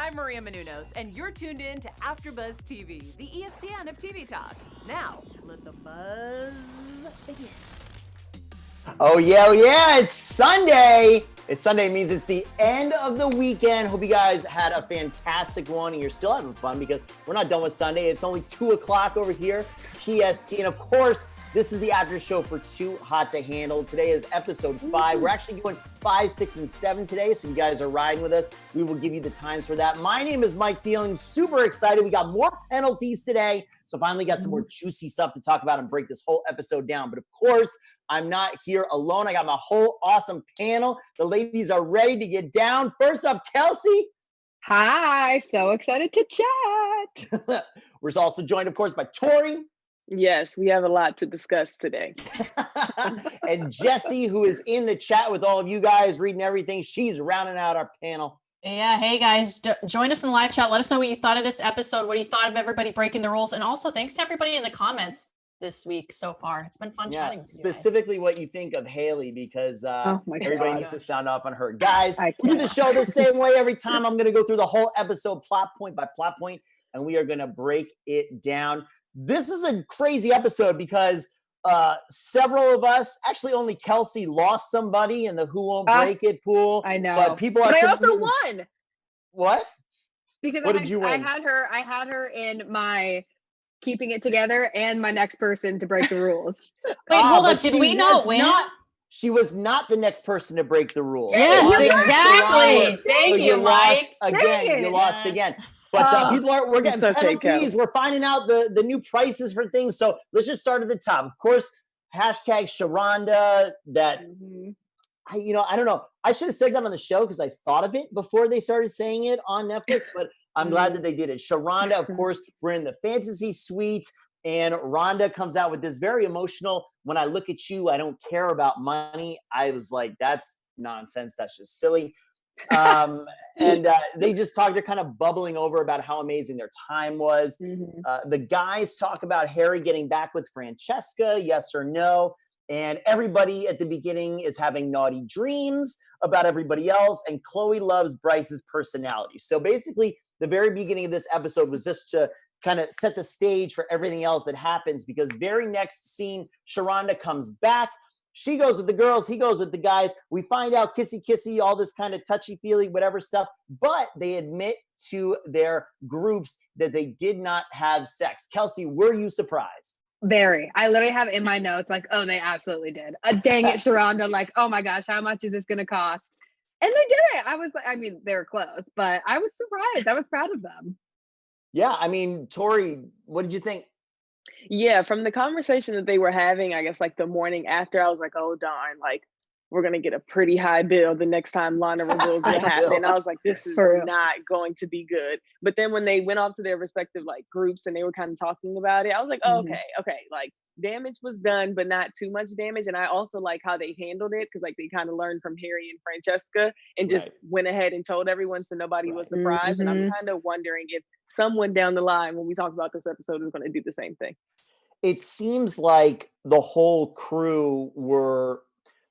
I'm Maria Menounos, and you're tuned in to AfterBuzz TV, the ESPN of TV talk. Now, let the buzz begin. Oh yeah, it's Sunday. It's Sunday, means it's the end of the weekend. Hope you guys had a fantastic one and you're still having fun because we're not done with Sunday. It's only 2 o'clock over here, PST. And of course, this is the after show for Too Hot to Handle. Today is episode 5. We're actually doing 5, 6, and 7 today. So if you guys are riding with us, we will give you the times for that. My name is Mike Thieling. Super excited. We got more penalties today. So finally got some more juicy stuff to talk about and break this whole episode down. But of course, I'm not here alone. I got my whole awesome panel. The ladies are ready to get down. First up, Kelsey. Hi, so excited to chat. We're also joined, of course, by Toree. Yes, we have a lot to discuss today. And Jessie, who is in the chat with all of you guys, reading everything. She's rounding out our panel. Yeah, hey guys, join us in the live chat. Let us know what you thought of this episode, what you thought of everybody breaking the rules, and also thanks to everybody in the comments this week so far. It's been fun chatting with you guys. Specifically what you think of Haley, because everybody needs to sound off on her. Guys, we do the show the same way every time. I'm going to go through the whole episode plot point by plot point, and we are going to break it down. This is a crazy episode because several of us, actually only Kelsey, lost somebody in the Who Won't Break It pool. I know. But people are. But I also won. What? Because what did you win? I had her in my keeping it together and my next person to break the rules. Wait, hold up. Did we not win? She was not the next person to break the rules. Yes, exactly. Thank you, Mike. You lost again. But we're getting penalties. We're finding out the new prices for things. So let's just start at the top. Of course, hashtag Sharonda. That I don't know. I should have said that on the show because I thought of it before they started saying it on Netflix. But I'm glad that they did it. Sharonda, of course, we're in the fantasy suite, and Rhonda comes out with this very emotional. When I look at you, I don't care about money. I was like, that's nonsense. That's just silly. And they just talk, they're kind of bubbling over about how amazing their time was. The guys talk about Harry getting back with Francesca, yes or no. And everybody at the beginning is having naughty dreams about everybody else. And Chloe loves Bryce's personality. So basically, the very beginning of this episode was just to kind of set the stage for everything else that happens, because very next scene, Sharonda comes back. She goes with the girls, he goes with the guys. We find out kissy, all this kind of touchy-feely, whatever stuff. But they admit to their groups that they did not have sex. Kelsey, were you surprised? Very. I literally have in my notes, like, oh, they absolutely did. Dang it, Sharonda. Like, oh my gosh, how much is this going to cost? And they did it. I was like, I mean, they were close, but I was surprised. I was proud of them. Yeah, I mean, Toree, what did you think? Yeah, from the conversation that they were having, I guess like the morning after, I was like, oh darn, like we're gonna get a pretty high bill the next time Lana reveals what happened. I was like, this is not going to be good. But then when they went off to their respective like groups and they were kind of talking about it, I was like, oh, okay, like damage was done, but not too much damage. And I also like how they handled it, because like they kind of learned from Harry and Francesca and just went ahead and told everyone, so nobody was surprised. And I'm kind of wondering if someone down the line, when we talk about this episode, is going to do the same thing. It seems like the whole crew were,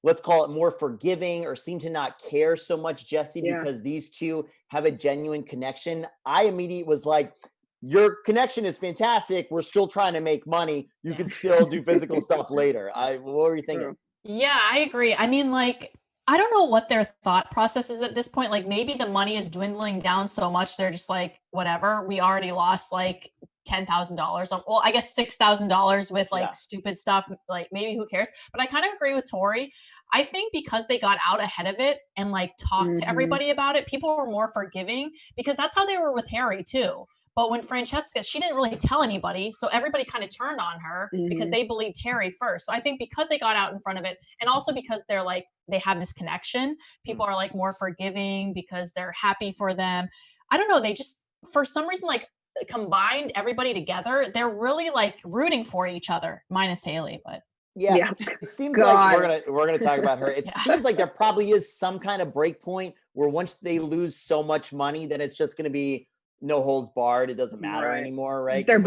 let's call it, more forgiving, or seem to not care so much, Jessie, because these two have a genuine connection. I immediately was like, your connection is fantastic. We're still trying to make money. You can still do physical stuff later. What were you thinking? Yeah, I agree. I mean, like, I don't know what their thought process is at this point. Like, maybe the money is dwindling down so much, they're just like, whatever. We already lost like $10,000. Well, I guess $6,000 with like stupid stuff. Like, maybe who cares? But I kind of agree with Toree. I think because they got out ahead of it and like talked to everybody about it, people were more forgiving, because that's how they were with Harry too. But when Francesca, she didn't really tell anybody, so everybody kind of turned on her because they believed Harry first. So I think because they got out in front of it, and also because they're like, they have this connection, people are like more forgiving because they're happy for them. I don't know. They just, for some reason, like combined everybody together, they're really like rooting for each other, minus Haley, but. Yeah, it seems like we're gonna talk about her. It seems like there probably is some kind of break point where once they lose so much money, then it's just gonna be no holds barred. It doesn't matter anymore, right? They're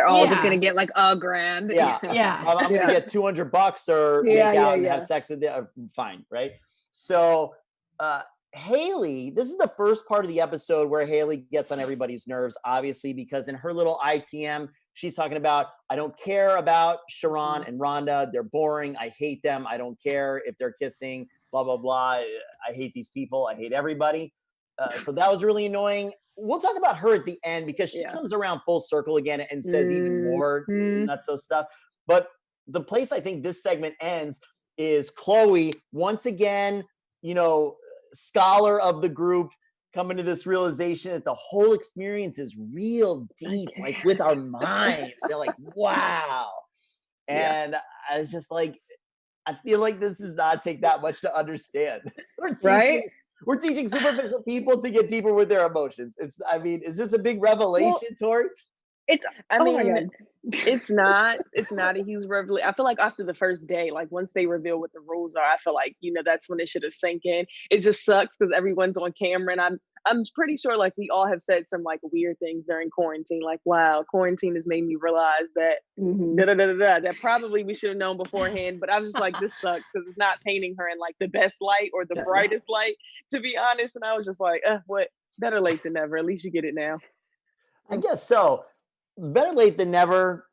all just gonna get like $1,000. I'm gonna get $200 or make out and have sex with it. Fine, right? So Haley, this is the first part of the episode where Haley gets on everybody's nerves, obviously, because in her little ITM, she's talking about, I don't care about Sharron and Rhonda. They're boring. I hate them. I don't care if they're kissing, blah, blah, blah. I hate these people. I hate everybody. So that was really annoying. We'll talk about her at the end because she comes around full circle again and says even more nutso stuff. But the place I think this segment ends is Chloe, once again, you know, scholar of the group, coming to this realization that the whole experience is real deep, like with our minds. They're like, wow. And I was just like, I feel like this does not take that much to understand. We're teaching superficial people to get deeper with their emotions. I mean, is this a big revelation, Toree? It's not a huge revelation. I feel like after the first day, like once they reveal what the rules are, I feel like, you know, that's when it should have sank in. It just sucks because everyone's on camera, and I'm pretty sure like we all have said some like weird things during quarantine, like, wow, quarantine has made me realize that that probably we should have known beforehand. But I was just like, this sucks because it's not painting her in like the best light or the brightest light, to be honest. And I was just like, what? Better late than never. At least you get it now. I guess so. Better late than never.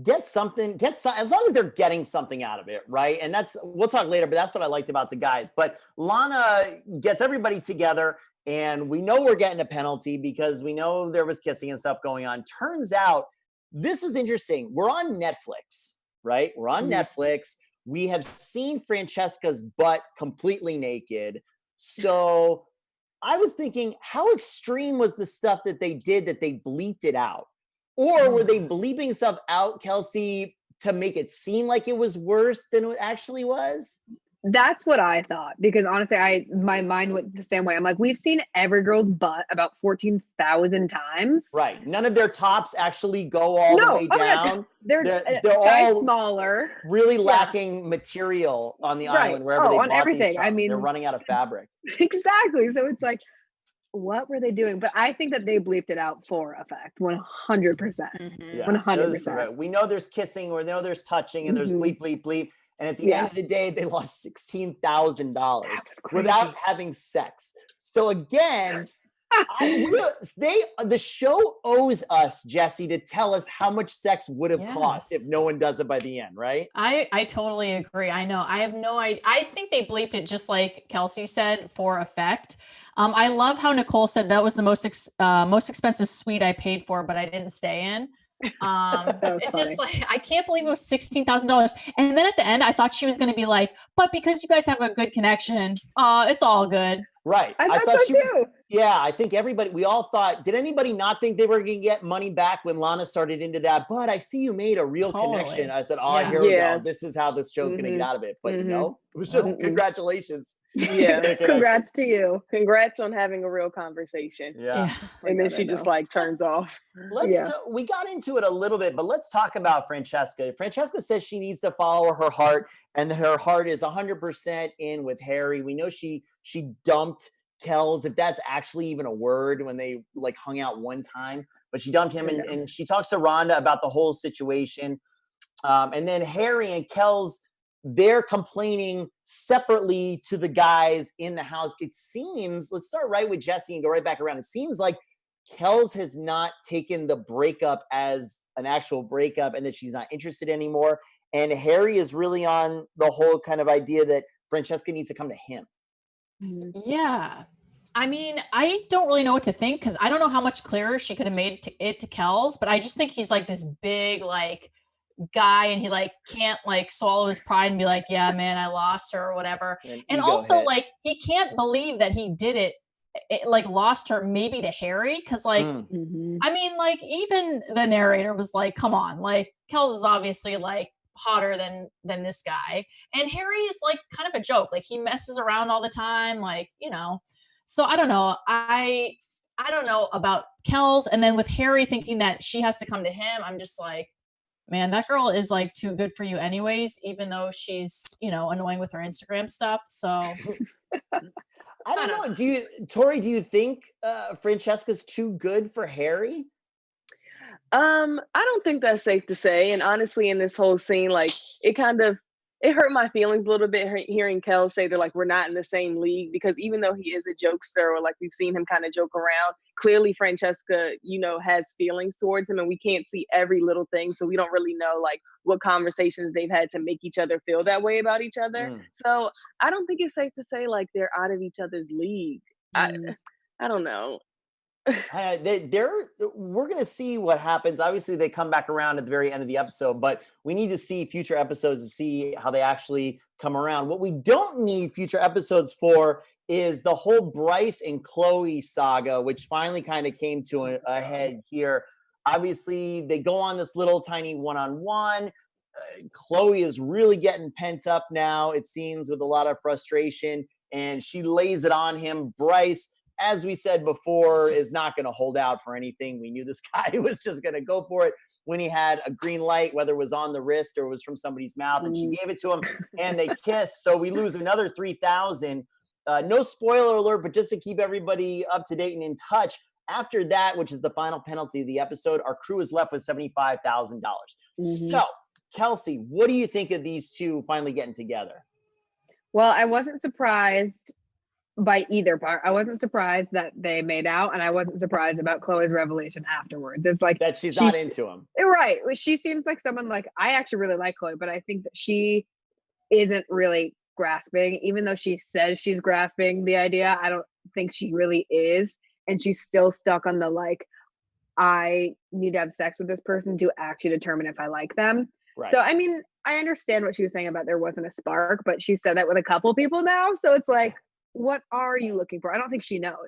Get something, as long as they're getting something out of it, right? And we'll talk later, but that's what I liked about the guys. But Lana gets everybody together, and we know we're getting a penalty because we know there was kissing and stuff going on. Turns out, this was interesting. We're on Netflix, right? We're on Netflix. We have seen Francesca's butt completely naked. So I was thinking, how extreme was the stuff that they did that they bleeped it out? Or were they bleeping stuff out, Kelsey, to make it seem like it was worse than it actually was? That's what I thought, because honestly, my mind went the same way. I'm like, we've seen every girl's butt about 14,000 times. Right. None of their tops actually go all the way down. They're all smaller. Really lacking material on the island wherever they bought everything. These from. I mean, they're running out of fabric. Exactly. So it's like, what were they doing? But I think that they bleeped it out for effect, 100%. 100%. Right. We know there's kissing, or we know there's touching, and there's bleep, bleep, bleep. And at the end of the day, they lost $16,000 without having sex. So again, the show owes us, Jessie, to tell us how much sex would have cost if no one does it by the end, right? I totally agree. I know. I have no idea. I think they bleeped it just like Kelsey said, for effect. I love how Nicole said that was the most expensive suite I paid for, but I didn't stay in. It's just like, I can't believe it was $16,000. And then at the end, I thought she was going to be like, but because you guys have a good connection, it's all good. Right. I thought so too. I think we all thought, did anybody not think they were going to get money back when Lana started into that? But I see you made a real connection. I said, here we go. This is how this show's going to get out of it. But no, it was just congratulations. Yeah. Congrats to you. Congrats on having a real conversation. Yeah. And then she just like turns off. We got into it a little bit, but let's talk about Francesca. Francesca says she needs to follow her heart, and her heart is 100% in with Harry. We know she dumped Kels, if that's actually even a word, when they like hung out one time, but she dumped him, and she talks to Rhonda about the whole situation. And then Harry and Kels, they're complaining separately to the guys in the house. It seems, let's start right with Jessie and go right back around. It seems like Kels has not taken the breakup as an actual breakup, and that she's not interested anymore. And Harry is really on the whole kind of idea that Francesca needs to come to him. Yeah. I mean, I don't really know what to think, because I don't know how much clearer she could have made it to Kels, but I just think he's like this big like guy, and he like can't like swallow his pride and be like, yeah, man, I lost her or whatever. And also like he can't believe that he did it like lost her maybe to Harry, because like I mean, like even the narrator was like, come on, like Kels is obviously like hotter than this guy, and Harry is like kind of a joke, like he messes around all the time, like, you know. So I don't know, I don't know about Kels. And then with Harry thinking that she has to come to him, I'm just like, man, that girl is like too good for you anyways, even though she's, you know, annoying with her Instagram stuff. So I don't know. Toree, do you think Francesca's too good for Harry? I don't think that's safe to say. And honestly, in this whole scene, like it kind of it hurt my feelings a little bit hearing Kel say they're like, we're not in the same league, because even though he is a jokester, or like we've seen him kind of joke around, clearly Francesca, you know, has feelings towards him, and we can't see every little thing. So we don't really know like what conversations they've had to make each other feel that way about each other. So I don't think it's safe to say like they're out of each other's league. I don't know. We're going to see what happens. Obviously, they come back around at the very end of the episode, but we need to see future episodes to see how they actually come around. What we don't need future episodes for is the whole Bryce and Chloe saga, which finally kind of came to a head here. Obviously, they go on this little tiny one-on-one. Chloe is really getting pent up now, it seems, with a lot of frustration, and she lays it on him. Bryce, as we said before, is not going to hold out for anything. We knew this guy was just going to go for it when he had a green light, whether it was on the wrist or it was from somebody's mouth, and she gave it to him, and they kissed. So we lose another 3,000. No spoiler alert, but just to keep everybody up to date and in touch, after that, which is the final penalty of the episode, our crew is left with $75,000. So, Kelsey, what do you think of these two finally getting together? Well, I wasn't surprised by either part. I wasn't surprised that they made out, and I wasn't surprised about Chloe's revelation afterwards. It's like that she's not into him. Right. She seems like someone like, I actually really like Chloe, but I think that she isn't really grasping, even though she says she's grasping the idea. I don't think she really is. And she's still stuck on the like, I need to have sex with this person to actually determine if I like them. Right. So, I mean, I understand what she was saying about there wasn't a spark, but she said that with a couple people now. So it's like, what are you looking for? I don't think she knows.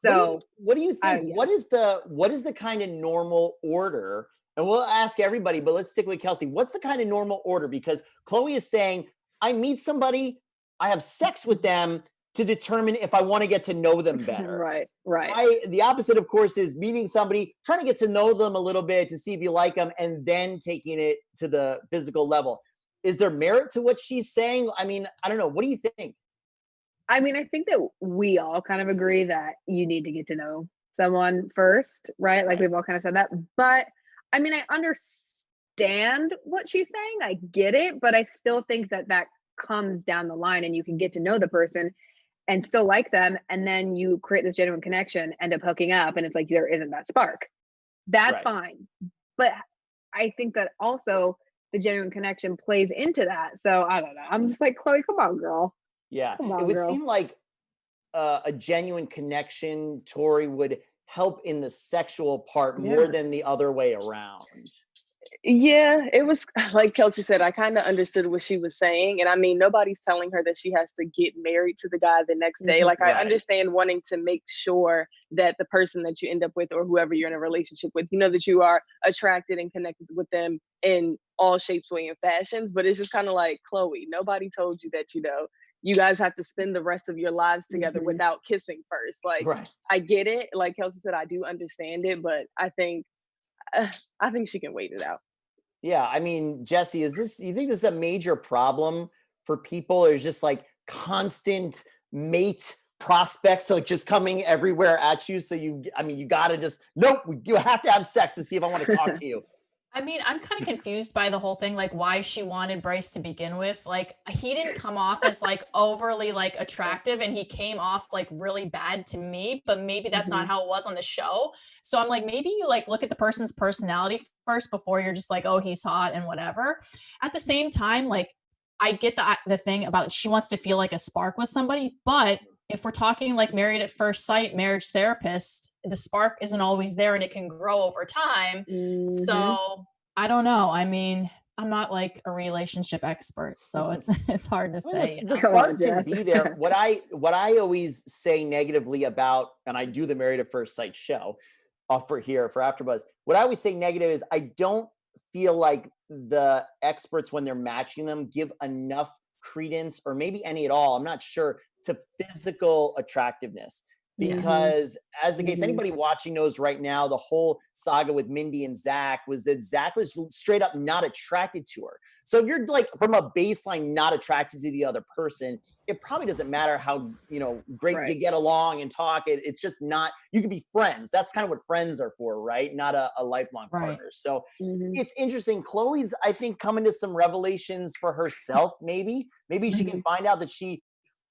So what do you think? What is the kind of normal order? And we'll ask everybody, but let's stick with Kelsey. What's the kind of normal order? Because Chloe is saying, I meet somebody, I have sex with them to determine if I want to get to know them better. Right. The opposite, of course, is meeting somebody, trying to get to know them a little bit to see if you like them, and then taking it to the physical level. Is there merit to what she's saying? I mean, I don't know. What do you think? I mean, I think that we all kind of agree that you need to get to know someone first, right? Like we've all kind of said that. But I mean, I understand what she's saying. I get it, but I still think that comes down the line, and you can get to know the person and still like them. And then you create this genuine connection, end up hooking up, and it's like, there isn't that spark. That's fine. But I think that also the genuine connection plays into that. So I don't know. I'm just like, Chloe, come on, girl. Yeah, it would seem like a genuine connection, Toree, would help in the sexual part more than the other way around. Yeah, it was like Kelsey said, I kind of understood what she was saying. And I mean, nobody's telling her that she has to get married to the guy the next day. Like, I understand wanting to make sure that the person that you end up with, or whoever you're in a relationship with, you know, that you are attracted and connected with them in all shapes, way, and fashions. But it's just kind of like, Chloe, nobody told you that, you know, you guys have to spend the rest of your lives together without kissing first. Like, I get it. Like Kelsey said, I do understand it, but I think she can wait it out. Yeah, I mean, Jessie, you think this is a major problem for people, or is just like constant mate prospects like just coming everywhere at you? So you gotta just, nope, you have to have sex to see if I want to talk to you. I mean, I'm kind of confused by the whole thing, like why she wanted Bryce to begin with. Like, he didn't come off as like overly like attractive, and he came off like really bad to me, but maybe that's not how it was on the show. So I'm like, maybe you like look at the person's personality first before you're just like, oh, he's hot and whatever. At the same time, like, I get the thing about she wants to feel like a spark with somebody, but if we're talking like Married at First Sight, marriage therapist, the spark isn't always there, and it can grow over time. So I don't know. I mean, I'm not like a relationship expert, so it's hard to say. The spark can be there. What I always say negatively about, and I do the Married at First Sight show for AfterBuzz. What I always say negative is I don't feel like the experts, when they're matching them, give enough credence, or maybe any at all, I'm not sure, to physical attractiveness. because as the case, anybody watching knows right now, the whole saga with Mindy and Zach was that Zach was straight up not attracted to her. So if you're like from a baseline not attracted to the other person, it probably doesn't matter how, great you get along and talk. It's just not, you can be friends. That's kind of what friends are for, right? Not a lifelong partner. So it's interesting. Chloe's, I think, coming to some revelations for herself. Maybe she can find out that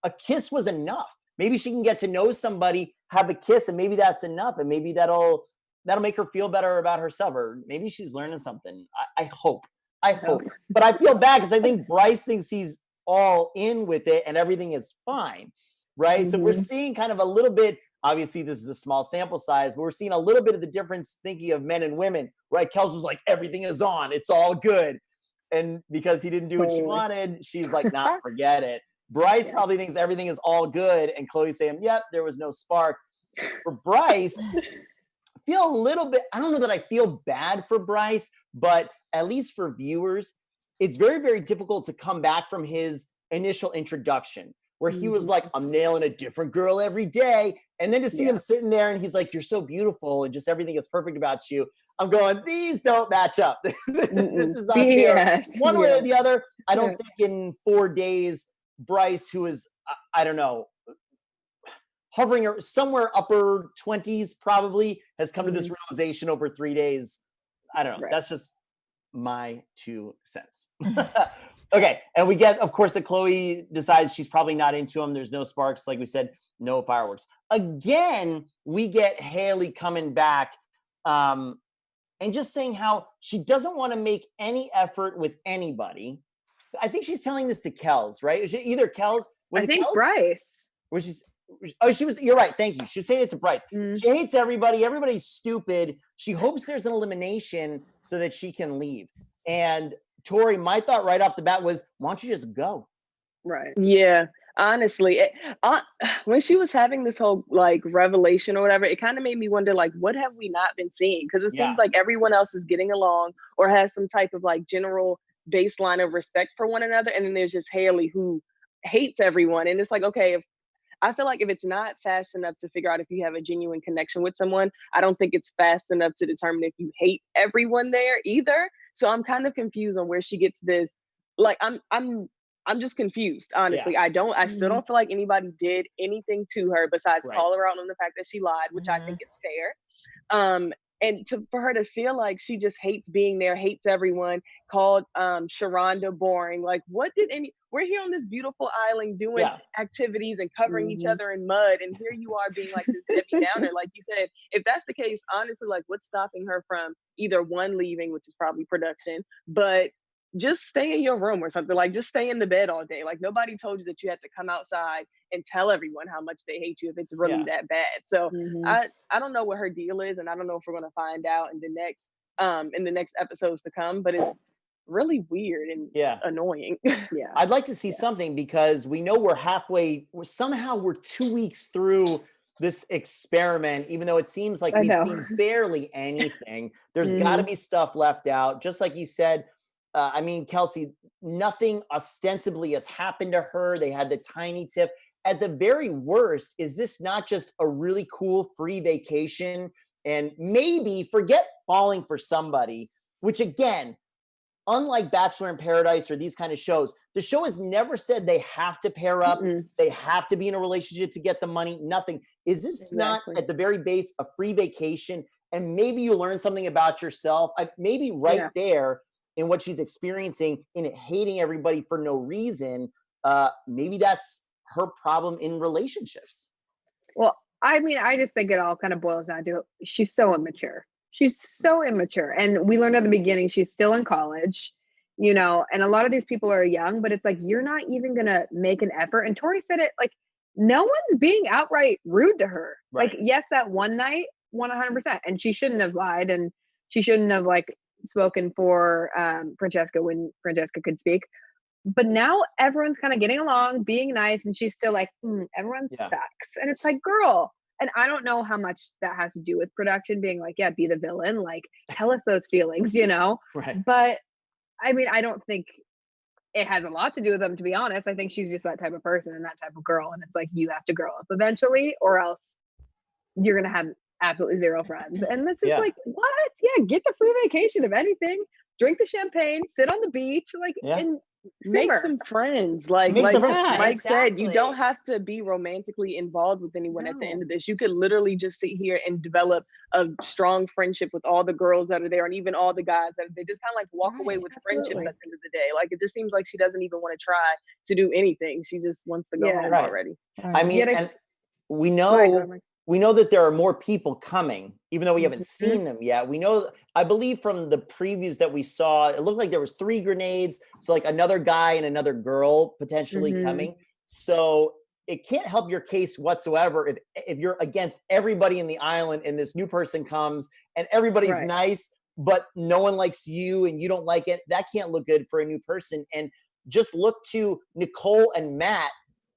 a kiss was enough. Maybe she can get to know somebody, have a kiss, and maybe that's enough. And maybe that'll make her feel better about herself. Or maybe she's learning something. I hope. But I feel bad because I think Bryce thinks he's all in with it and everything is fine, right? So we're seeing kind of a little bit, obviously this is a small sample size, but we're seeing a little bit of the difference thinking of men and women, right? Kelsey was like, everything is on, it's all good. And because he didn't do what she wanted, she's like, nah, forget it. Bryce probably thinks everything is all good, and Chloe's saying, yep, there was no spark. For Bryce, I feel a little bit, I don't know that I feel bad for Bryce, but at least for viewers, it's very, very difficult to come back from his initial introduction where he was like, I'm nailing a different girl every day. And then to see him sitting there and he's like, you're so beautiful and just everything is perfect about you. I'm going, these don't match up. This is not fair. One way or the other. I don't think in 4 days, Bryce, who is, I don't know, hovering somewhere upper 20s probably, has come to this realization over 3 days. I don't know. That's just my 2 cents. Okay. And we get, of course, that Chloe decides she's probably not into him. There's no sparks. Like we said, no fireworks. Again, we get Haley coming back and just saying how she doesn't want to make any effort with anybody. I think she's telling this to Kels, right? Is it either Kels? I think Kels? Bryce. You're right. Thank you. She was saying it to Bryce. She hates everybody. Everybody's stupid. She hopes there's an elimination so that she can leave. And Toree, my thought right off the bat was, why don't you just go? Right. Yeah. Honestly, when she was having this whole like revelation or whatever, it kind of made me wonder, like, what have we not been seeing? Because it seems like everyone else is getting along or has some type of like general baseline of respect for one another. And then there's just Haley who hates everyone. And it's like, okay, I feel like if it's not fast enough to figure out if you have a genuine connection with someone, I don't think it's fast enough to determine if you hate everyone there either. So I'm kind of confused on where she gets this. Like, I'm just confused, honestly. I still don't feel like anybody did anything to her besides call her out on the fact that she lied, which I think is fair. And for her to feel like she just hates being there, hates everyone, called Sharonda boring. Like, we're here on this beautiful island doing activities and covering each other in mud. And here you are being like this Debbie Downer. Like you said, if that's the case, honestly, like what's stopping her from either one, leaving, which is probably production, but just stay in your room or something, like just stay in the bed all day. Like nobody told you that you had to come outside and tell everyone how much they hate you if it's really that bad. So I don't know what her deal is, and I don't know if we're going to find out in the next episodes to come, but it's really weird and annoying. I'd like to see something, because we know we're 2 weeks through this experiment, even though it seems like we've seen barely anything. There's got to be stuff left out, just like you said. I mean, Kelsey, nothing ostensibly has happened to her. They had the tiny tip. At the very worst, is this not just a really cool free vacation? And maybe forget falling for somebody, which again, unlike Bachelor in Paradise or these kind of shows, the show has never said they have to pair up. They have to be in a relationship to get the money. Nothing. Is this not at the very base a free vacation? And maybe you learn something about yourself. Maybe there, in what she's experiencing, in hating everybody for no reason, maybe that's her problem in relationships. Well, I mean, I just think it all kind of boils down to she's so immature. She's so immature. And we learned at the beginning, she's still in college, and a lot of these people are young, but it's like, you're not even going to make an effort. And Toree said it, like, no one's being outright rude to her. Right. Like, yes, that one night, 100%. And she shouldn't have lied. And she shouldn't have spoken for Francesca when Francesca could speak. But now everyone's kind of getting along, being nice, and she's still like, everyone sucks. And it's like, girl. And I don't know how much that has to do with production being like, be the villain, like tell us those feelings, Right. But I mean, I don't think it has a lot to do with them, to be honest. I think she's just that type of person and that type of girl. And it's like, you have to grow up eventually, or else you're going to have absolutely zero friends. And that's just like, what? Yeah, get the free vacation if anything. Drink the champagne, sit on the beach, like, and make some friends. Like Mike said, you don't have to be romantically involved with anyone at the end of this. You could literally just sit here and develop a strong friendship with all the girls that are there and even all the guys that are there. Just kind of like walk away with friendships at the end of the day. Like, it just seems like she doesn't even want to try to do anything. She just wants to go home already. I mean, and we know that there are more people coming, even though we haven't seen them yet. We know, I believe from the previews that we saw, it looked like there was 3 grenades. So like another guy and another girl potentially coming. So it can't help your case whatsoever if you're against everybody in the island and this new person comes and everybody's nice, but no one likes you and you don't like it. That can't look good for a new person. And just look to Nicole and Matt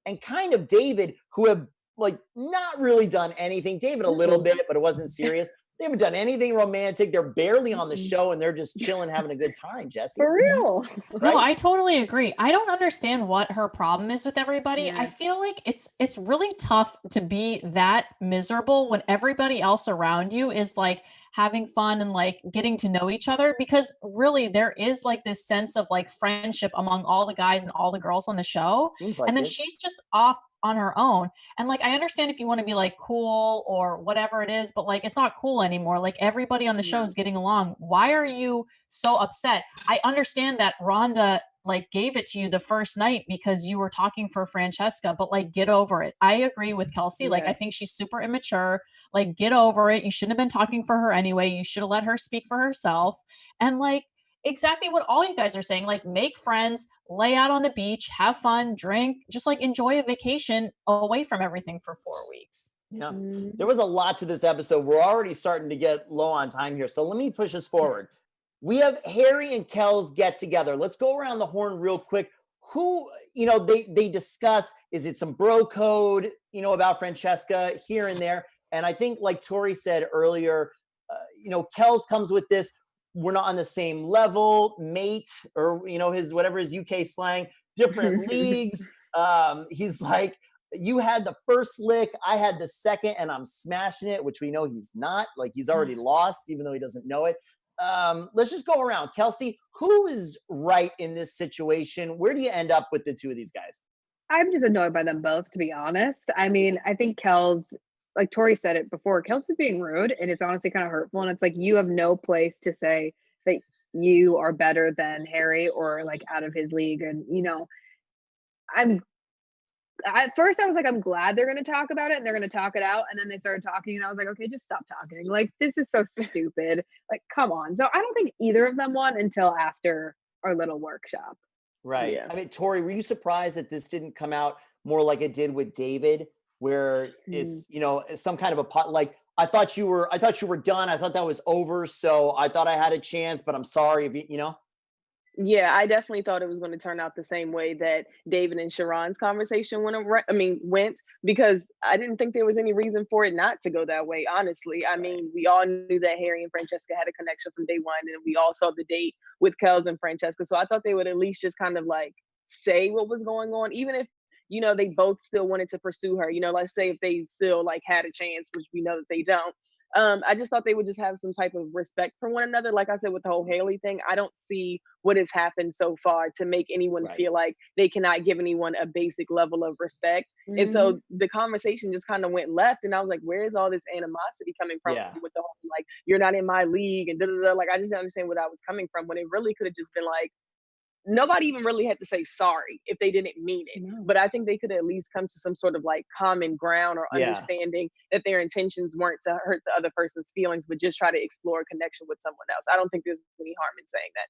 and kind of David, who have like not really done anything. David a little bit, but it wasn't serious. They haven't done anything romantic. They're barely on the show and they're just chilling, having a good time, Jessie. For real. No, I totally agree. I don't understand what her problem is with everybody. I feel like it's really tough to be that miserable when everybody else around you is like having fun and like getting to know each other, because really there is like this sense of like friendship among all the guys and all the girls on the show. Like and then she's just off on her own. And like, I understand if you want to be like cool or whatever it is, but like, it's not cool anymore. Like, everybody on the show is getting along. Why are you so upset? I understand that Rhonda like gave it to you the first night because you were talking for Francesca, but like, get over it. I agree with Kelsey. Like, I think she's super immature. Like, get over it. You shouldn't have been talking for her anyway. You should have let her speak for herself. And like, exactly what all you guys are saying, like, make friends, lay out on the beach, have fun, drink, just like enjoy a vacation away from everything for 4 weeks. Yeah, there was a lot to this episode. We're already starting to get low on time here. So let me push us forward. We have Harry and Kels get together. Let's go around the horn real quick. Who, they discuss, is it some bro code, about Francesca here and there. And I think like Toree said earlier, Kels comes with this, we're not on the same level, mate, or, his UK slang, different leagues. He's like, you had the first lick, I had the second, and I'm smashing it, which we know he's not. Like, he's already lost, even though he doesn't know it. Let's just go around. Kelsey, who is right in this situation? Where do you end up with the two of these guys? I'm just annoyed by them both, to be honest. I mean, I think Kels, like Toree said it before, Kels is being rude, and it's honestly kind of hurtful. And it's like, you have no place to say that you are better than Harry or like out of his league. And, at first I was like, I'm glad they're going to talk about it and they're going to talk it out. And then they started talking and I was like, okay, just stop talking. Like, this is so stupid. Like, come on. So I don't think either of them won until after our little workshop. Right. Yeah. I mean, Toree, were you surprised that this didn't come out more like it did with David, where it's, some kind of a pot, like, I thought you were done. I thought that was over. So I thought I had a chance, but I'm sorry if you. Yeah, I definitely thought it was going to turn out the same way that David and Sharron's conversation went, because I didn't think there was any reason for it not to go that way, honestly. I mean, we all knew that Harry and Francesca had a connection from day one, and we all saw the date with Kels and Francesca. So I thought they would at least just kind of like say what was going on, even if, they both still wanted to pursue her. Let's say if they still like had a chance, which we know that they don't. I just thought they would just have some type of respect for one another. Like I said, with the whole Haley thing, I don't see what has happened so far to make anyone feel like they cannot give anyone a basic level of respect. And so the conversation just kind of went left. And I was like, where is all this animosity coming from with the whole, like, you're not in my league and da-da-da. Like, I just didn't understand where that was coming from, when it really could have just been like, nobody even really had to say sorry if they didn't mean it. But I think they could at least come to some sort of like common ground or understanding that their intentions weren't to hurt the other person's feelings, but just try to explore a connection with someone else. I don't think there's any harm in saying that.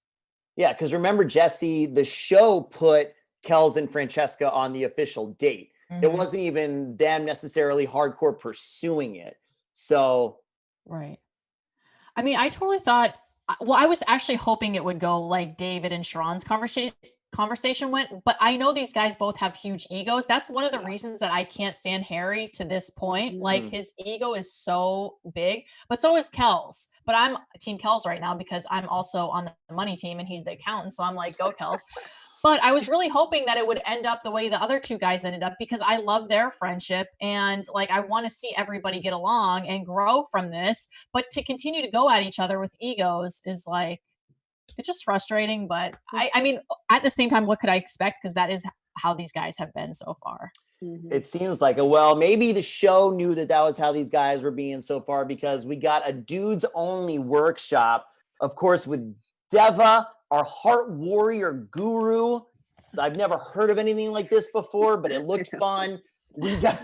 Yeah, because remember, Jessie, the show put Kels and Francesca on the official date. It wasn't even them necessarily hardcore pursuing it. So. Right. I mean, I totally thought, well, I was actually hoping it would go like David and Sharron's conversation went, but I know these guys both have huge egos. That's one of the reasons that I can't stand Harry to this point. Like, his ego is so big, but so is Kels. But I'm team Kels right now because I'm also on the money team and he's the accountant. So I'm like, go Kels. But I was really hoping that it would end up the way the other two guys ended up, because I love their friendship and like I want to see everybody get along and grow from this. But to continue to go at each other with egos is like, it's just frustrating. But I mean, at the same time, what could I expect? Because that is how these guys have been so far. It seems like it. Well, maybe the show knew that was how these guys were being so far, because we got a dudes only workshop, of course, with Deva, our heart warrior guru. I've never heard of anything like this before, but it looked fun. We got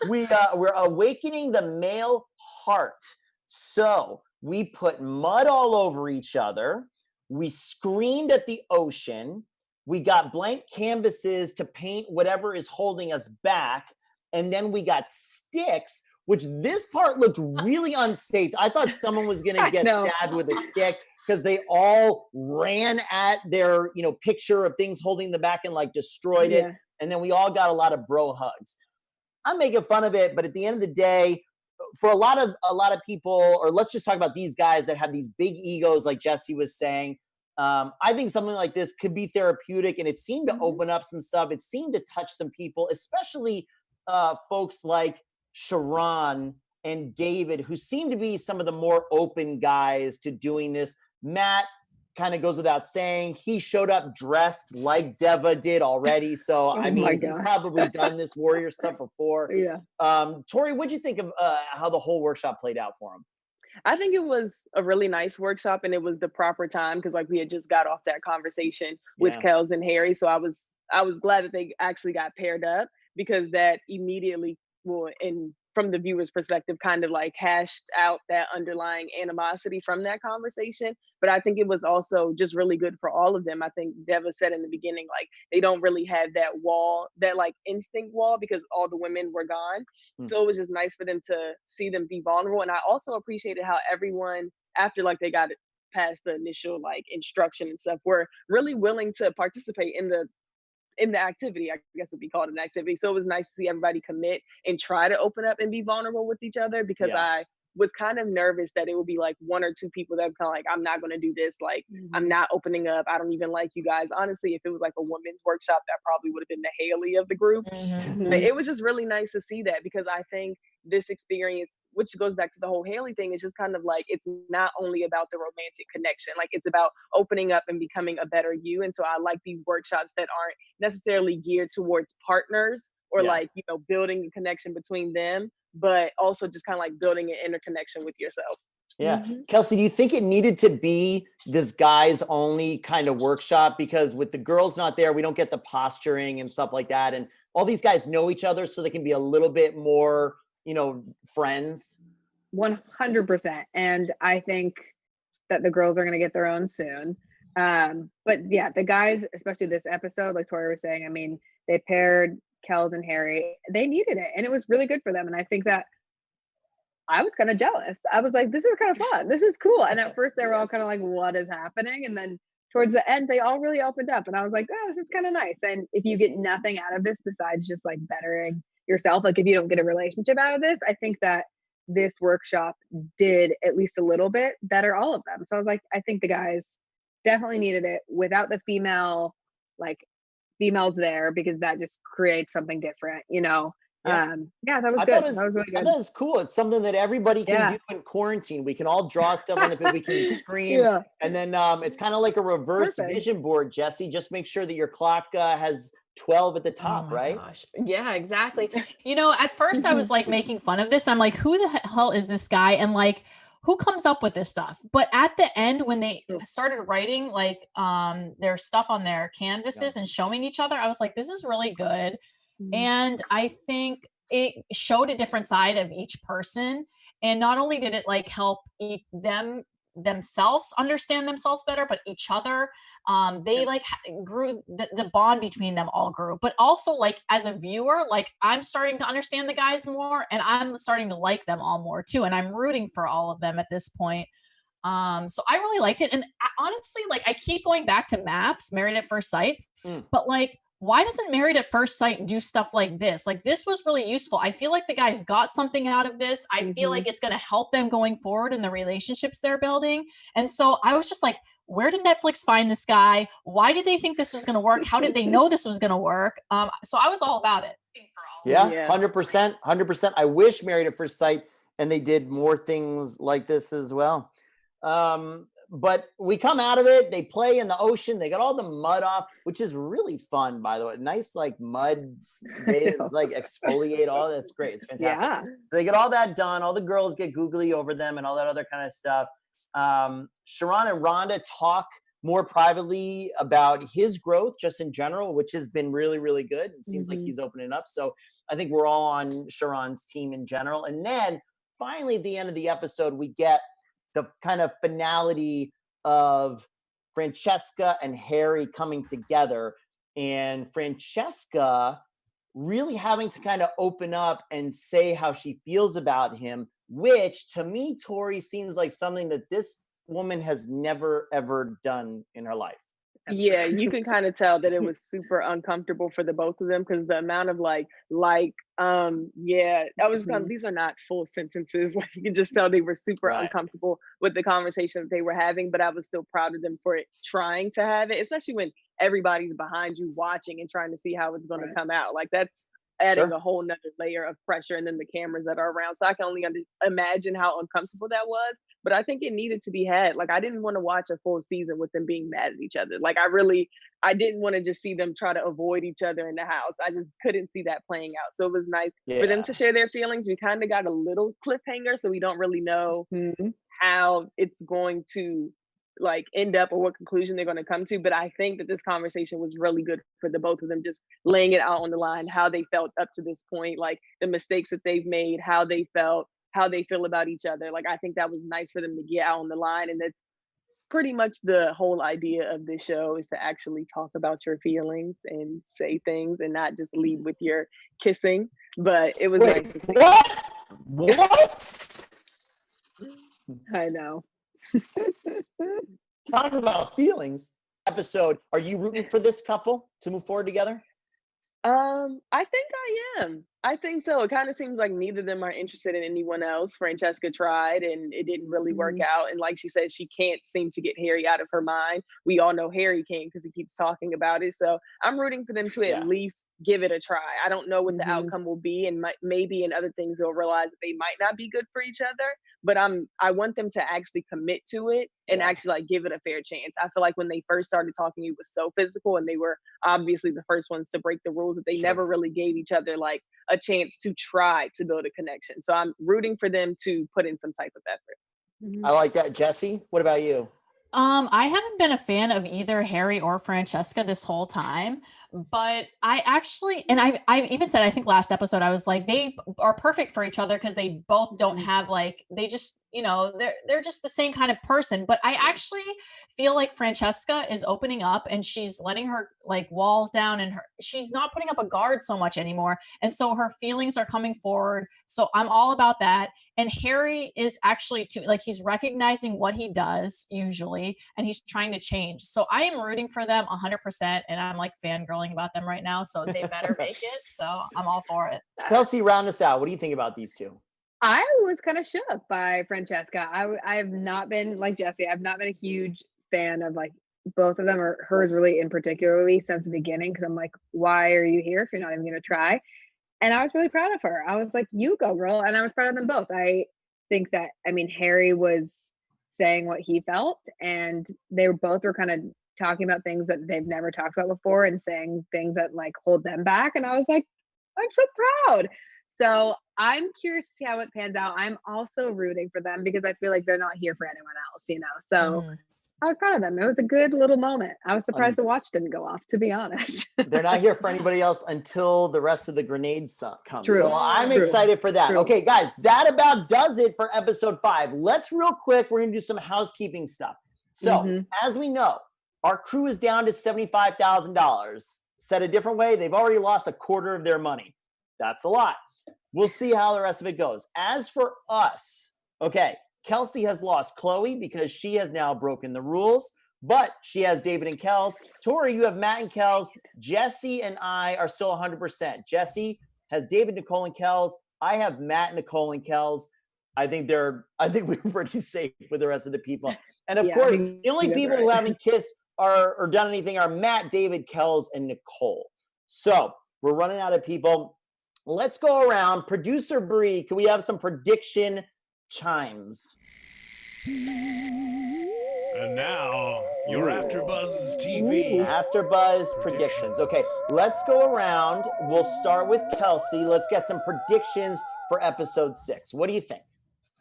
we're awakening the male heart. So we put mud all over each other. We screamed at the ocean. We got blank canvases to paint whatever is holding us back. And then we got sticks, which this part looked really unsafe. I thought someone was going to get stabbed with a stick, because they all ran at their, picture of things holding the back and like destroyed it. And then we all got a lot of bro hugs. I'm making fun of it, but at the end of the day, for a lot of people, or let's just talk about these guys that have these big egos, like Jessie was saying, I think something like this could be therapeutic, and it seemed to open up some stuff. It seemed to touch some people, especially folks like Sharron and David, who seem to be some of the more open guys to doing this. Matt kind of goes without saying. He showed up dressed like Deva did already. So, I mean, he's probably done this warrior stuff before. Toree, what'd you think of how the whole workshop played out for him? I think it was a really nice workshop, and it was the proper time, because like we had just got off that conversation with Kelsey and Harry. So I was glad that they actually got paired up, because that immediately from the viewer's perspective, kind of like hashed out that underlying animosity from that conversation. But I think it was also just really good for all of them. I think Deva said in the beginning, like, they don't really have that wall, that like instinct wall, because all the women were gone. So it was just nice for them to see them be vulnerable. And I also appreciated how everyone, after like they got past the initial like instruction and stuff, were really willing to participate in the activity. I guess it'd be called an activity. So it was nice to see everybody commit and try to open up and be vulnerable with each other, because I was kind of nervous that it would be like one or two people that would kind of like, I'm not going to do this. Like, I'm not opening up. I don't even like you guys. Honestly, if it was like a women's workshop, that probably would have been the Haley of the group. But it was just really nice to see that, because I think this experience, which goes back to the whole Haley thing, is just kind of like, it's not only about the romantic connection, like it's about opening up and becoming a better you. And so I like these workshops that aren't necessarily geared towards partners or like, building a connection between them, but also just kind of like building an interconnection with yourself. Kelsey, do you think it needed to be this guys only kind of workshop? Because with the girls not there, we don't get the posturing and stuff like that. And all these guys know each other, so they can be a little bit more, friends. 100%. And I think that the girls are going to get their own soon. But yeah, the guys, especially this episode, like Toree was saying, I mean, they paired Kels and Harry. They needed it, and it was really good for them. And I think that I was kind of jealous. I was like, this is kind of fun. This is cool. And at first they were all kind of like, what is happening? And then towards the end, they all really opened up. And I was like, oh, this is kind of nice. And if you get nothing out of this besides just like bettering yourself, like if you don't get a relationship out of this, I think that this workshop did at least a little bit better all of them. So I was like, I think the guys definitely needed it without the females there, because that just creates something different, that was good. That was really good. That was cool. It's something that everybody can do in quarantine. We can all draw stuff on the we can scream. And then it's kind of like a reverse vision board, Jessie. Just make sure that your clock has 12 at the top, right? Gosh. Yeah, exactly. At first I was like making fun of this. I'm like, who the hell is this guy? And like, who comes up with this stuff? But at the end, when they started writing like their stuff on their canvases and showing each other, I was like, this is really good. And I think it showed a different side of each person. And not only did it like help themselves understand themselves better, but each other, they like grew, the bond between them all grew. But also like as a viewer, like I'm starting to understand the guys more, and I'm starting to like them all more too. And I'm rooting for all of them at this point. So I really liked it. And honestly, like I keep going back to maths, Married at First Sight, but like, why doesn't Married at First Sight do stuff like this? Like this was really useful. I feel like the guys got something out of this. I feel like it's going to help them going forward in the relationships they're building. And so I was just like, where did Netflix find this guy? Why did they think this was going to work? How did they know this was going to work? So I was all about it. Yeah, 100%, 100%. I wish Married at First Sight and they did more things like this as well. But we come out of it. They play in the ocean. They got all the mud off, which is really fun, by the way. Nice, like mud, they like exfoliate all. That's great. It's fantastic. Yeah. So they get all that done. All the girls get googly over them and all that other kind of stuff. Sharron and Rhonda talk more privately about his growth just in general, which has been really, really good. It seems like he's opening up. So I think we're all on Sharron's team in general. And then finally, at the end of the episode, we get the kind of finality of Francesca and Harry coming together, and Francesca really having to kind of open up and say how she feels about him, which to me, Toree, seems like something that this woman has never, ever done in her life. Yeah, you can kind of tell that it was super uncomfortable for the both of them, because the amount of yeah, I was these are not full sentences. Like, you can just tell they were super uncomfortable with the conversation that they were having, but I was still proud of them for it, trying to have it, especially when everybody's behind you watching and trying to see how it's going to come out. Like, that's adding a whole nother layer of pressure, and then the cameras that are around. So I can only imagine how uncomfortable that was, but I think it needed to be had. Like, I didn't want to watch a full season with them being mad at each other. Like, I didn't want to just see them try to avoid each other in the house. I just couldn't see that playing out. So it was nice for them to share their feelings. We kind of got a little cliffhanger, so we don't really know how it's going to like end up or what conclusion they're going to come to. But I think that this conversation was really good for the both of them, just laying it out on the line, how they felt up to this point, like the mistakes that they've made, how they felt, how they feel about each other. Like, I think that was nice for them to get out on the line. And that's pretty much the whole idea of this show, is to actually talk about your feelings and say things and not just lead with your kissing. But it was nice to see. What? I know. Talking about feelings episode, are you rooting for this couple to move forward together? I think I am. I think so. It kind of seems like neither of them are interested in anyone else. Francesca tried and it didn't really work out. And like she said, she can't seem to get Harry out of her mind. We all know Harry can't, because he keeps talking about it. So I'm rooting for them to at least give it a try. I don't know what the outcome will be, and maybe in other things they'll realize that they might not be good for each other. But I want them to actually commit to it and actually like give it a fair chance. I feel like when they first started talking, it was so physical, and they were obviously the first ones to break the rules, that they never really gave each other like a chance to try to build a connection. So I'm rooting for them to put in some type of effort. I like that. Jessie, what about you? I haven't been a fan of either Harry or Francesca this whole time, but I actually, and I even said, I think last episode, I was like, they are perfect for each other, because they both don't have like, they just, you know, they're just the same kind of person. But I actually feel like Francesca is opening up, and she's letting her like walls down, and she's not putting up a guard so much anymore. And so her feelings are coming forward. So I'm all about that. And Harry is actually too, like, he's recognizing what he does usually, and he's trying to change. So I am rooting for them 100%. And I'm like fangirling about them right now. So they better make it. So I'm all for it. Kelsey, round us out. What do you think about these two? I was kind of shook by Francesca. I've not been like Jessie. I've not been a huge fan of like both of them, or hers really in particularly, since the beginning. Because I'm like, why are you here if you're not even going to try? And I was really proud of her. I was like, you go, girl. And I was proud of them both. I think that, I mean, Harry was saying what he felt, and they both were kind of talking about things that they've never talked about before, and saying things that like hold them back. And I was like, I'm so proud. So I'm curious to see how it pans out. I'm also rooting for them, because I feel like they're not here for anyone else, you know? So I was proud of them. It was a good little moment. I was surprised the watch didn't go off, to be honest. They're not here for anybody else until the rest of the grenades come. True. So I'm excited for that. True. Okay, guys, that about does it for episode 5. Let's real quick, we're going to do some housekeeping stuff. So as we know, our crew is down to $75,000. Said a different way, they've already lost a quarter of their money. That's a lot. We'll see how the rest of it goes. As for us, okay, Kelsey has lost Chloe because she has now broken the rules, but she has David and Kels. Toree, you have Matt and Kels. Jessie and I are still 100%. Jessie has David, Nicole, and Kels. I have Matt, Nicole, and Kels. I think we're pretty safe with the rest of the people. And of course, the only people who haven't kissed or done anything are Matt, David, Kels, and Nicole. So we're running out of people. Let's go around. Producer Bree, can we have some prediction chimes? And now, your AfterBuzz TV. AfterBuzz predictions. Okay, let's go around. We'll start with Kelsey. Let's get some predictions for episode 6. What do you think?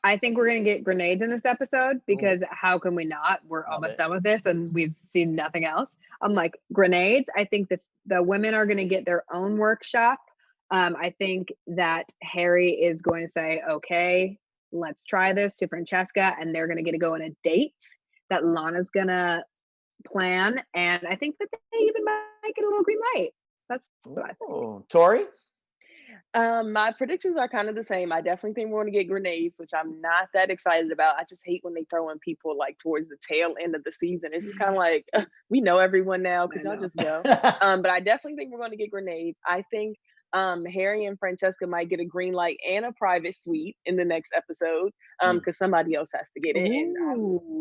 I think we're going to get grenades in this episode because how can we not? We're almost done with this and we've seen nothing else. I'm like, grenades. I think that the women are going to get their own workshop. I think that Harry is going to say, okay, let's try this to Francesca, and they're going to get to go on a date that Lana's going to plan. And I think that they even might get a little green light. That's what I think. Toree? My predictions are kind of the same. I definitely think we're going to get grenades, which I'm not that excited about. I just hate when they throw in people like towards the tail end of the season. It's just kind of like, we know everyone now. Could y'all just go? But I definitely think we're going to get grenades. I think Harry and Francesca might get a green light and a private suite in the next episode because somebody else has to get in.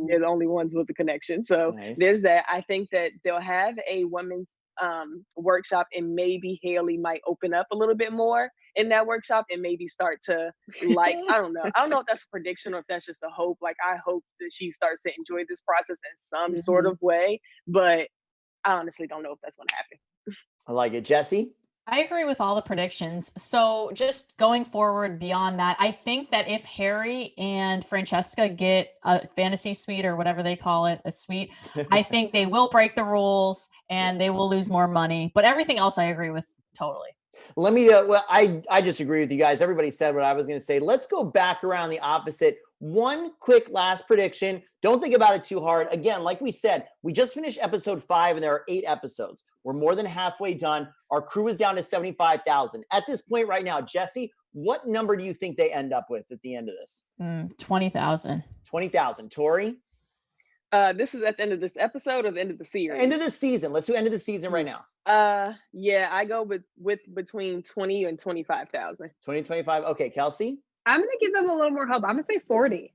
They're the only ones with the connection. So there's that. I think that they'll have a women's workshop, and maybe Haley might open up a little bit more in that workshop and maybe start to like, I don't know if that's a prediction or if that's just a hope. Like, I hope that she starts to enjoy this process in some sort of way, but I honestly don't know if that's going to happen. I like it. Jessie? I agree with all the predictions. So just going forward beyond that, I think that if Harry and Francesca get a fantasy suite or whatever they call it, a suite, I think they will break the rules and they will lose more money. But everything else I agree with totally. Let me, I disagree with you guys. Everybody said what I was going to say. Let's go back around the opposite. One quick last prediction. Don't think about it too hard. Again, like we said, we just finished episode 5 and there are 8 episodes. We're more than halfway done. Our crew is down to 75,000. At this point right now, Jessie, what number do you think they end up with at the end of this? 20,000. 20,000. Toree? This is at the end of this episode or the end of the series? End of the season. Let's do end of the season right now. Yeah, I go with between 20 and 25,000. 20, 25. Okay, Kelsey? I'm going to give them a little more help. I'm going to say 40.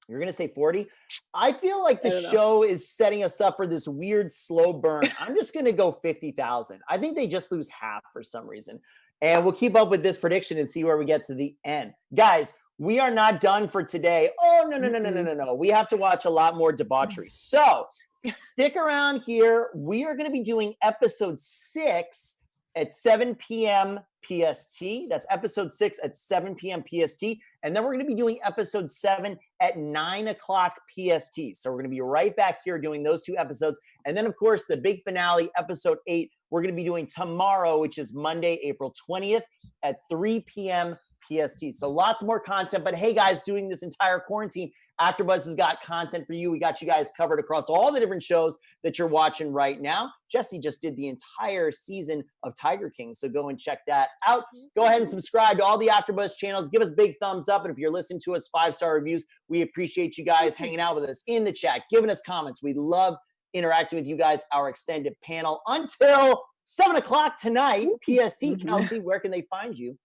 You're going to say 40? I feel like the show is setting us up for this weird slow burn. I'm just going to go 50,000. I think they just lose half for some reason. And we'll keep up with this prediction and see where we get to the end. Guys, we are not done for today. Oh, no. We have to watch a lot more debauchery. So stick around here. We are going to be doing episode 6 at 7 p.m. PST. That's episode 6 at 7 p.m. PST. And then we're going to be doing episode 7 at 9 o'clock PST. So we're going to be right back here doing those 2 episodes. And then, of course, the big finale, episode 8, we're going to be doing tomorrow, which is Monday, April 20th at 3 p.m. PST. So lots more content. But hey, guys, doing this entire quarantine, AfterBuzz has got content for you. We got you guys covered across all the different shows that you're watching right now. Jessie just did the entire season of Tiger King, so go and check that out. Go ahead and subscribe to all the AfterBuzz channels. Give us big thumbs up, and if you're listening to us, 5-star reviews. We appreciate you guys hanging out with us in the chat, giving us comments. We love interacting with you guys, our extended panel. Until 7 o'clock tonight, PST. Kelsey, where can they find you?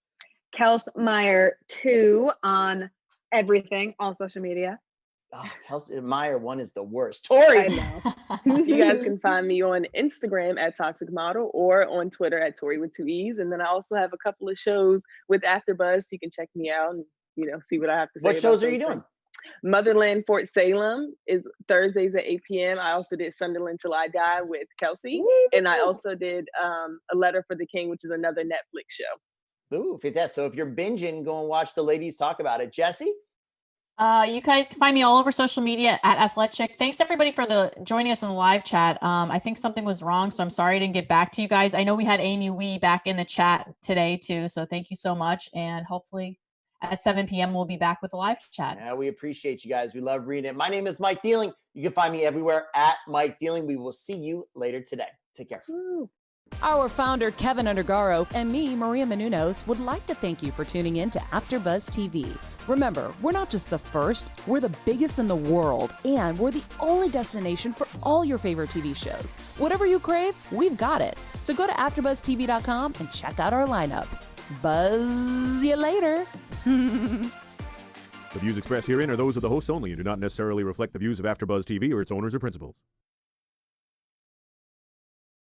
Kelsey Meyer 2 on everything, all social media. Oh, Kelsey Meyer 1 is the worst. Toree. I know. You guys can find me on Instagram at Toxic Model or on Twitter at Toree with 2 E's. And then I also have a couple of shows with AfterBuzz. You can check me out and, see what I have to say. What shows are you doing? Motherland Fort Salem is Thursdays at 8 p.m. I also did Sunderland Till I Die with Kelsey. And I also did A Letter for the King, which is another Netflix show. Ooh, fantastic. So if you're binging, go and watch the ladies talk about it. Jessie? You guys can find me all over social media at Athletic. Thanks everybody for joining us in the live chat. I think something was wrong, so I'm sorry I didn't get back to you guys. I know we had Amy Wee back in the chat today too, so thank you so much. And hopefully at 7 p.m. we'll be back with a live chat. Yeah, we appreciate you guys. We love reading it. My name is Mike Thieling. You can find me everywhere at Mike Thieling. We will see you later today. Take care. Woo. Our founder, Keven Undergaro, and me, Maria Menounos, would like to thank you for tuning in to AfterBuzz TV. Remember, we're not just the first, we're the biggest in the world, and we're the only destination for all your favorite TV shows. Whatever you crave, we've got it. So go to AfterBuzzTV.com and check out our lineup. Buzz you later. The views expressed herein are those of the hosts only and do not necessarily reflect the views of AfterBuzz TV or its owners or principals.